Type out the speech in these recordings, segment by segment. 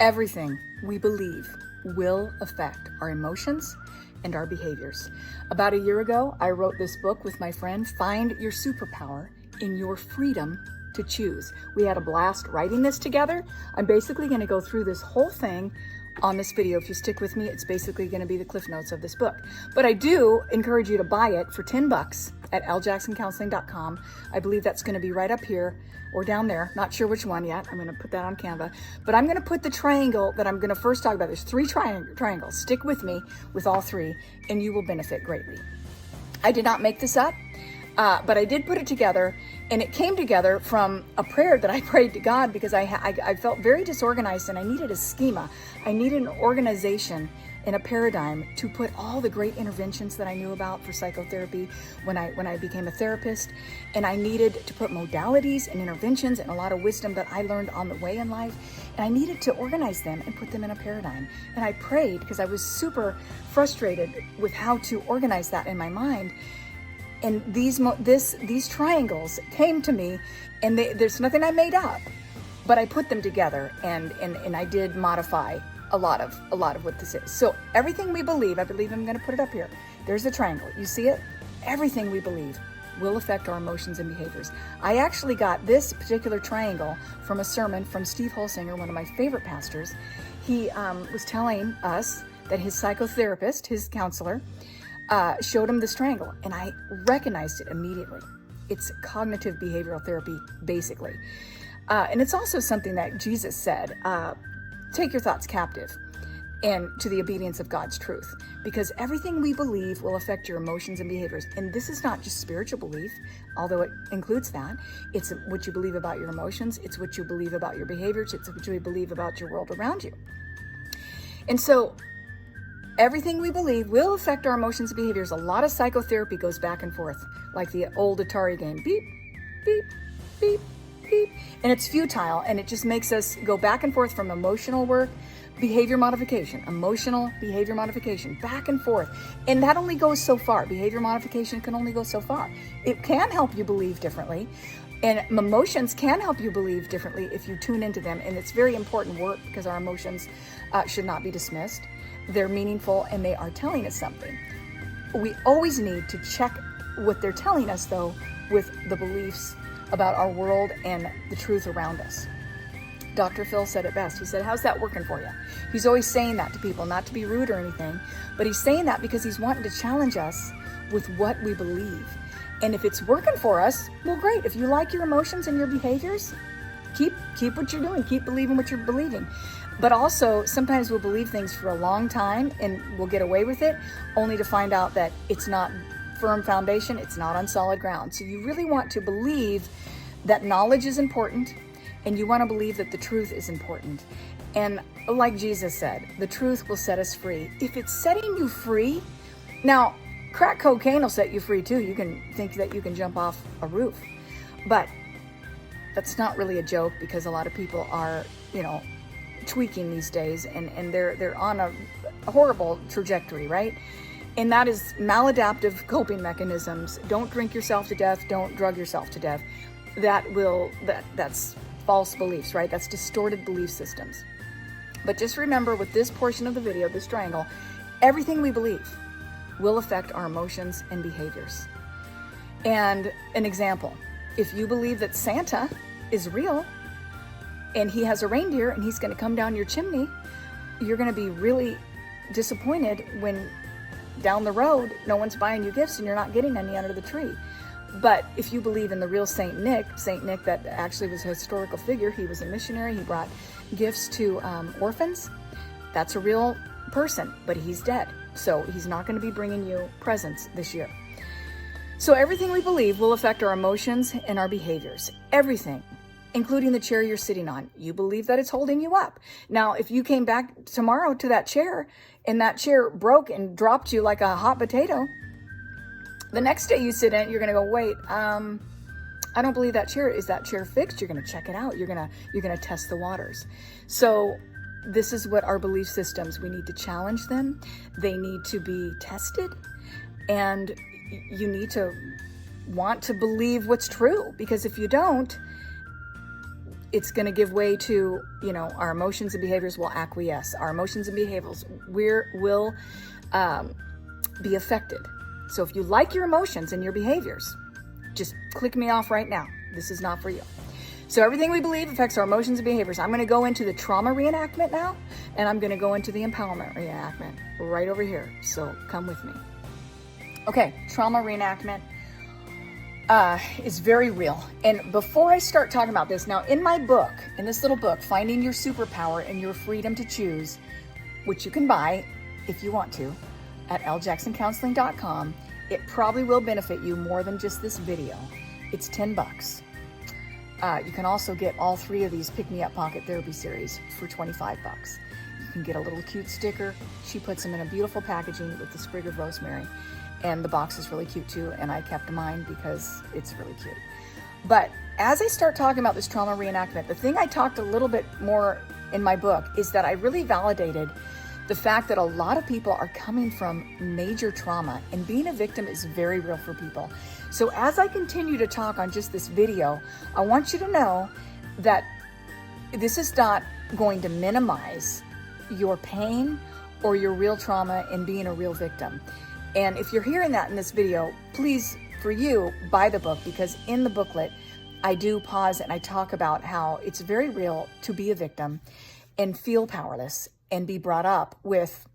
Everything we believe will affect our emotions and our behaviors. About a year ago, I wrote this book with my friend, Find Your Superpower in Your Freedom to Choose. We had a blast writing this together. I'm basically going to go through this whole thing on this video. If you stick with me, it's basically going to be the cliff notes of this book. But I do encourage you to buy it for $10 at ljacksoncounseling.com. I believe that's going to be right up here or down there. Not sure which one yet. I'm going to put that on Canva. But I'm going to put the triangle that I'm going to first talk about. There's three triangles. Stick with me with all three, and you will benefit greatly. I did not make this up, but I did put it together, and it came together from a prayer that I prayed to God because I felt very disorganized, and I needed a schema. I needed an organization and a paradigm to put all the great interventions that I knew about for psychotherapy when I became a therapist. And I needed to put modalities and interventions and a lot of wisdom that I learned on the way in life. And I needed to organize them and put them in a paradigm. And I prayed because I was super frustrated with how to organize that in my mind. And these triangles came to me, and there's nothing I made up, but I put them together, and I did modify a lot of what this is. So everything we believe, I believe I'm going to put it up here. There's the triangle. You see it? Everything we believe will affect our emotions and behaviors. I actually got this particular triangle from a sermon from Steve Holsinger, one of my favorite pastors. He was telling us that his psychotherapist, his counselor, showed him this triangle, and I recognized it immediately. It's cognitive behavioral therapy, basically. And it's also something that Jesus said, take your thoughts captive and to the obedience of God's truth, because everything we believe will affect your emotions and behaviors. And this is not just spiritual belief, although it includes that. It's what you believe about your emotions. It's what you believe about your behaviors. It's what you believe about your world around you. And so everything we believe will affect our emotions and behaviors. A lot of psychotherapy goes back and forth, like the old Atari game. Beep, beep, beep, beep. And it's futile, and it just makes us go back and forth from emotional work, behavior modification, emotional behavior modification, back and forth. And that only goes so far. Behavior modification can only go so far. It can help you believe differently, and emotions can help you believe differently if you tune into them. And it's very important work, because our emotions should not be dismissed. They're meaningful, and they are telling us something. We always need to check what they're telling us, though, with the beliefs about our world and the truth around us. Dr. Phil said it best. He said, how's that working for you? He's always saying that to people, not to be rude or anything, but he's saying that because he's wanting to challenge us with what we believe. And if it's working for us, well, great. If you like your emotions and your behaviors, keep what you're doing. Keep believing what you're believing. But also, sometimes we'll believe things for a long time and we'll get away with it, only to find out that it's not firm foundation, it's not on solid ground. So you really want to believe that knowledge is important, and you want to believe that the truth is important. And like Jesus said, the truth will set us free. If it's setting you free, now crack cocaine will set you free too. You can think that you can jump off a roof, but that's not really a joke, because a lot of people are, tweaking these days, and they're on a horrible trajectory, right? And that is maladaptive coping mechanisms. Don't drink yourself to death. Don't drug yourself to death. That's false beliefs, right? That's distorted belief systems. But just remember, with this portion of the video, this triangle, everything we believe will affect our emotions and behaviors. And an example, if you believe that Santa is real and he has a reindeer and he's going to come down your chimney, you're going to be really disappointed when down the road no one's buying you gifts and you're not getting any under the tree. But if you believe in the real Saint Nick that actually was a historical figure, he was a missionary, he brought gifts to orphans, that's a real person, but he's dead. So he's not going to be bringing you presents this year. So everything we believe will affect our emotions and our behaviors. Everything, including the chair you're sitting on. You believe that it's holding you up. Now, if you came back tomorrow to that chair and that chair broke and dropped you like a hot potato, the next day you sit in it, you're going to go, wait, I don't believe that chair. Is that chair fixed? You're going to check it out. You're going to test the waters. So this is what our belief systems, we need to challenge them. They need to be tested, and you need to want to believe what's true, because if you don't, it's going to give way to, our emotions and behaviors will acquiesce. Our emotions and behaviors will be affected. So if you like your emotions and your behaviors, just click me off right now. This is not for you. So everything we believe affects our emotions and behaviors. I'm going to go into the trauma reenactment now, and I'm going to go into the empowerment reenactment right over here. So come with me. Okay, trauma reenactment is very real. And before I start talking about this, now in my book, in this little book, Finding Your Superpower and Your Freedom to Choose, which you can buy if you want to at ljacksoncounseling.com, it probably will benefit you more than just this video. It's $10. You can also get all 3 of these Pick Me Up Pocket Therapy Series for $25. You can get a little cute sticker. She puts them in a beautiful packaging with the sprig of rosemary. And the box is really cute too, and I kept mine because it's really cute. But as I start talking about this trauma reenactment, the thing I talked a little bit more in my book is that I really validated the fact that a lot of people are coming from major trauma, and being a victim is very real for people. So as I continue to talk on just this video, I want you to know that this is not going to minimize your pain or your real trauma in being a real victim. And if you're hearing that in this video, please, for you, buy the book, because in the booklet, I do pause and I talk about how it's very real to be a victim and feel powerless and be brought up with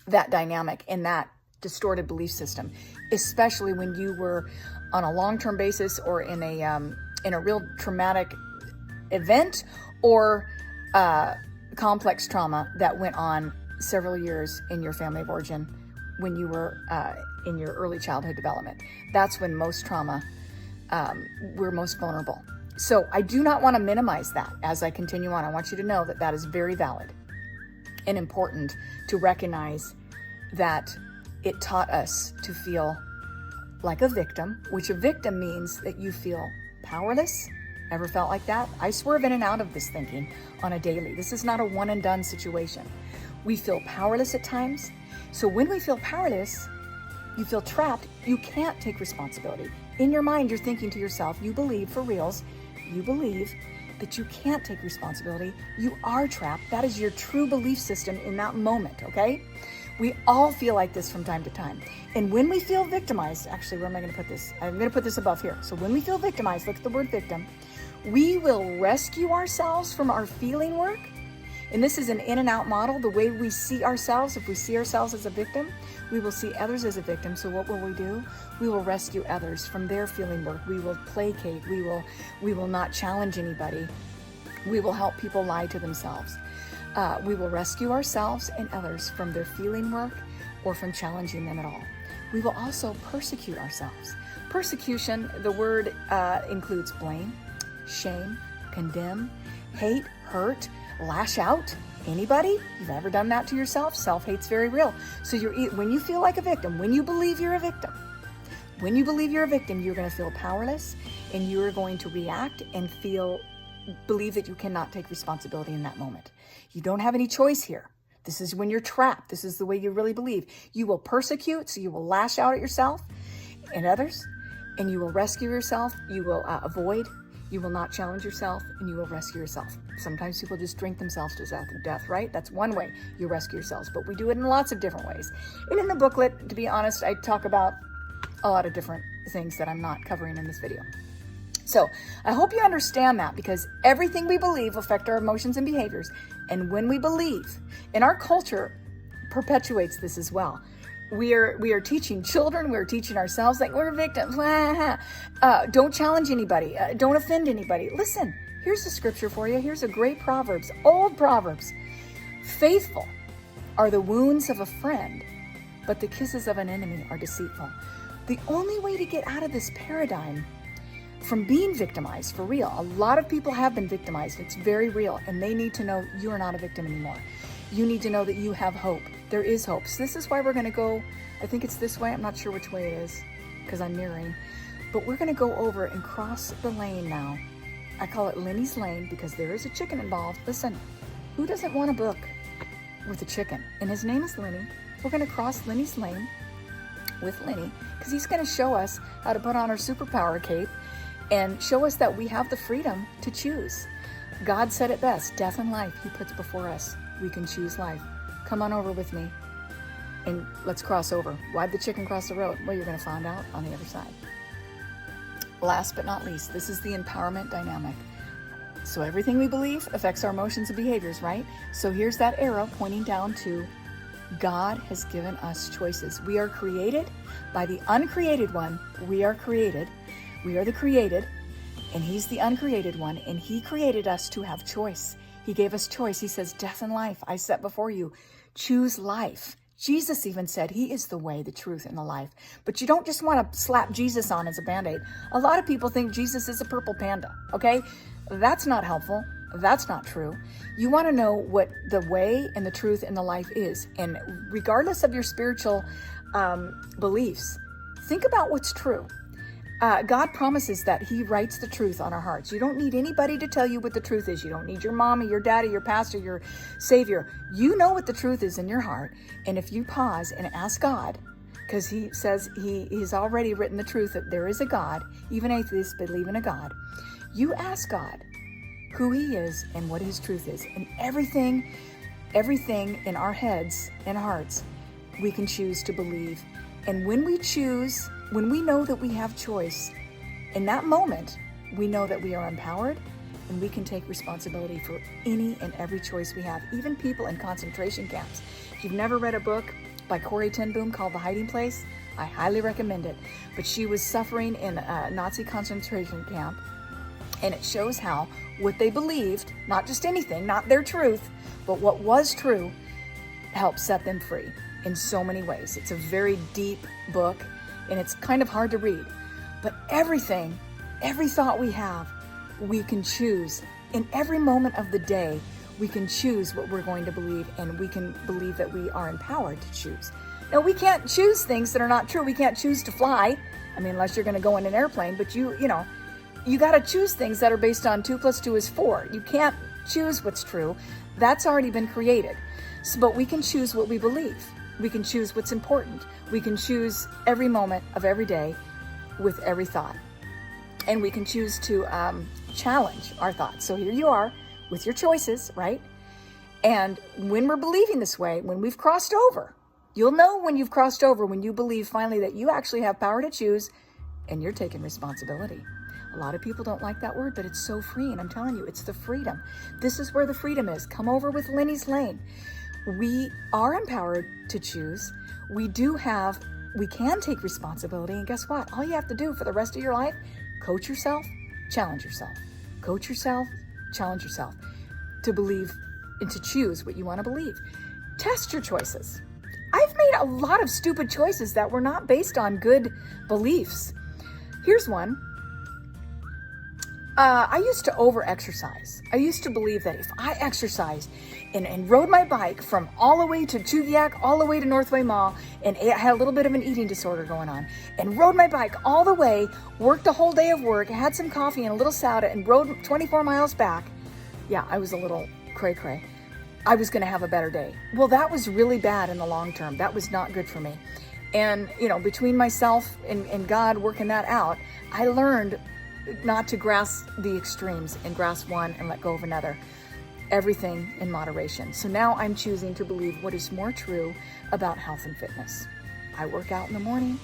that dynamic and that distorted belief system, especially when you were on a long-term basis or in a real traumatic event or complex trauma that went on several years in your family of origin when you were in your early childhood development. That's when most trauma, we're most vulnerable. So I do not want to minimize that as I continue on. I want you to know that that is very valid and important to recognize that it taught us to feel like a victim, which a victim means that you feel powerless. Ever felt like that? I swerve in and out of this thinking on a daily. This is not a one and done situation. We feel powerless at times. So when we feel powerless, you feel trapped. You can't take responsibility. In your mind, you're thinking to yourself, you believe for reals, you believe that you can't take responsibility. You are trapped. That is your true belief system in that moment, okay? We all feel like this from time to time. And when we feel victimized, actually, where am I going to put this? I'm going to put this above here. So when we feel victimized, look at the word victim, we will rescue ourselves from our feeling work. And this is an in and out model. The way we see ourselves, if we see ourselves as a victim, we will see others as a victim. So what will we do? We will rescue others from their feeling work. We will placate. We will not challenge anybody. We will help people lie to themselves. We will rescue ourselves and others from their feeling work or from challenging them at all. We will also persecute ourselves. Persecution, the word includes blame, shame, condemn, hate, hurt, lash out. Anybody? You've ever done that to yourself? Self-hate's very real. So when you feel like a victim, when you believe you're a victim, you're going to feel powerless, and you are going to react and believe that you cannot take responsibility in that moment. You don't have any choice here. This is when you're trapped. This is the way you really believe. You will persecute, so you will lash out at yourself and others, and you will rescue yourself. You will avoid. You will not challenge yourself, and you will rescue yourself. Sometimes people just drink themselves to death, right? That's one way you rescue yourselves, but we do it in lots of different ways. And in the booklet, to be honest, I talk about a lot of different things that I'm not covering in this video. So I hope you understand that, because everything we believe affects our emotions and behaviors. And when we believe, and our culture perpetuates this as well. We are teaching children, we're teaching ourselves like we're victims. Don't challenge anybody. Don't offend anybody. Listen, here's the scripture for you. Here's a great Proverbs, old Proverbs. Faithful are the wounds of a friend, but the kisses of an enemy are deceitful. The only way to get out of this paradigm from being victimized, for real, a lot of people have been victimized. It's very real, and they need to know you are not a victim anymore. You need to know that you have hope. There is hope. So this is why we're going to go, I think it's this way. I'm not sure which way it is because I'm mirroring. But we're going to go over and cross the lane now. I call it Lenny's Lane because there is a chicken involved. Listen, who doesn't want a book with a chicken? And his name is Lenny. We're going to cross Lenny's Lane with Lenny because he's going to show us how to put on our superpower cape and show us that we have the freedom to choose. God said it best, death and life he puts before us. We can choose life. Come on over with me and let's cross over. Why'd the chicken cross the road? Well, you're going to find out on the other side. Last but not least, this is the empowerment dynamic. So everything we believe affects our emotions and behaviors, right? So here's that arrow pointing down to God has given us choices. We are created by the uncreated one. We are created. We are the created, and he's the uncreated one, and he created us to have choice. He gave us choice. He says, death and life I set before you. Choose life. Jesus even said he is the way, the truth, and the life. But you don't just want to slap Jesus on as a Band-Aid. A lot of people think Jesus is a purple panda, okay? That's not helpful. That's not true. You want to know what the way and the truth and the life is. And regardless of your spiritual beliefs, think about what's true. God promises that he writes the truth on our hearts. You don't need anybody to tell you what the truth is. You don't need your mama, your daddy, your pastor, your savior. You know what the truth is in your heart. And if you pause and ask God, because he says he's already written the truth that there is a God, even atheists believe in a God. You ask God who he is and what his truth is. And everything in our heads and hearts, we can choose to believe. And when we choose, when we know that we have choice, in that moment, we know that we are empowered and we can take responsibility for any and every choice we have, even people in concentration camps. If you've never read a book by Corrie ten Boom called The Hiding Place, I highly recommend it. But she was suffering in a Nazi concentration camp, and it shows how what they believed, not just anything, not their truth, but what was true, helped set them free in so many ways. It's a very deep book, and it's kind of hard to read. But everything, every thought we have, we can choose. In every moment of the day, we can choose what we're going to believe, and we can believe that we are empowered to choose. Now, we can't choose things that are not true. We can't choose to fly. I mean, unless you're going to go in an airplane, but you got to choose things that are based on 2 + 2 is 4. You can't choose what's true. That's already been created. So, but we can choose what we believe. We can choose what's important. We can choose every moment of every day with every thought. And we can choose to challenge our thoughts. So here you are with your choices, right? And when we're believing this way, when we've crossed over, you'll know when you've crossed over, when you believe finally that you actually have power to choose and you're taking responsibility. A lot of people don't like that word, but it's so freeing. I'm telling you, it's the freedom. This is where the freedom is. Come over with Lenny's Lane. We are empowered to choose. We can take responsibility. And guess what? All you have to do for the rest of your life, coach yourself, challenge yourself. Coach yourself, challenge yourself to believe and to choose what you want to believe. Test your choices. I've made a lot of stupid choices that were not based on good beliefs. Here's one. I used to over-exercise. I used to believe that if I exercised and rode my bike from all the way to Chugiak, all the way to Northway Mall, and I had a little bit of an eating disorder going on, and rode my bike all the way, worked a whole day of work, had some coffee and a little soda, and rode 24 miles back. Yeah, I was a little cray-cray. I was going to have a better day. Well, that was really bad in the long term. That was not good for me. And, between myself and God working that out, I learned not to grasp the extremes and grasp one and let go of another. Everything in moderation. So now I'm choosing to believe what is more true about health and fitness. I work out in the morning.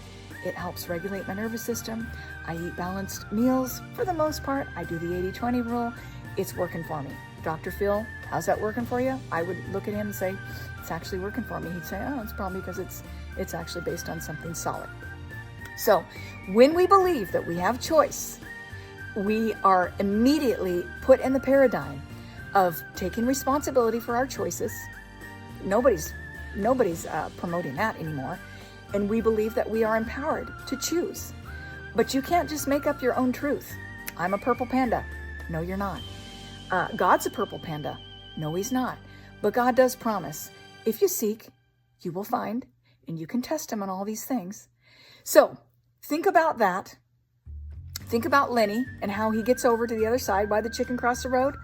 It helps regulate my nervous system. I eat balanced meals for the most part. I do the 80-20 rule. It's working for me. Dr. Phil, how's that working for you? I would look at him and say, it's actually working for me. He'd say, oh, it's probably because it's actually based on something solid. So when we believe that we have choice, we are immediately put in the paradigm of taking responsibility for our choices. Nobody's promoting that anymore. And we believe that we are empowered to choose. But you can't just make up your own truth. I'm a purple panda. No, you're not. God's a purple panda. No, he's not. But God does promise, if you seek, you will find, and you can test him on all these things. So think about that. Think about Lenny and how he gets over to the other side, why the chicken crossed the road,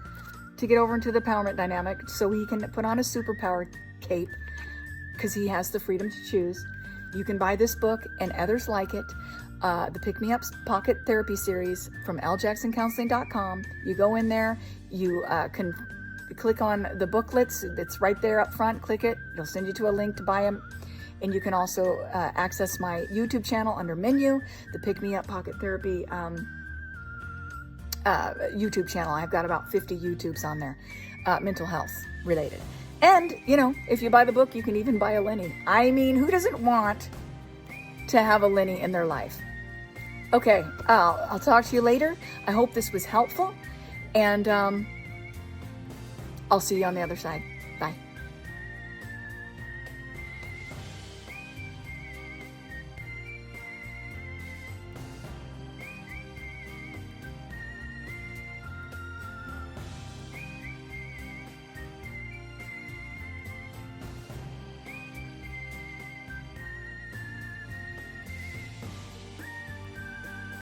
to get over into the empowerment dynamic so he can put on a superpower cape because he has the freedom to choose. You can buy this book and others like it. the Pick Me Up Pocket Therapy Series from ljacksoncounseling.com. You go in there, you can click on the booklets. It's right there up front. Click it. It'll send you to a link to buy them. And you can also access my YouTube channel under menu, the Pick Me Up Pocket Therapy YouTube channel. I've got about 50 YouTubes on there, mental health related. And, you know, if you buy the book, you can even buy a Lenny. I mean, who doesn't want to have a Lenny in their life? Okay, I'll talk to you later. I hope this was helpful. And I'll see you on the other side.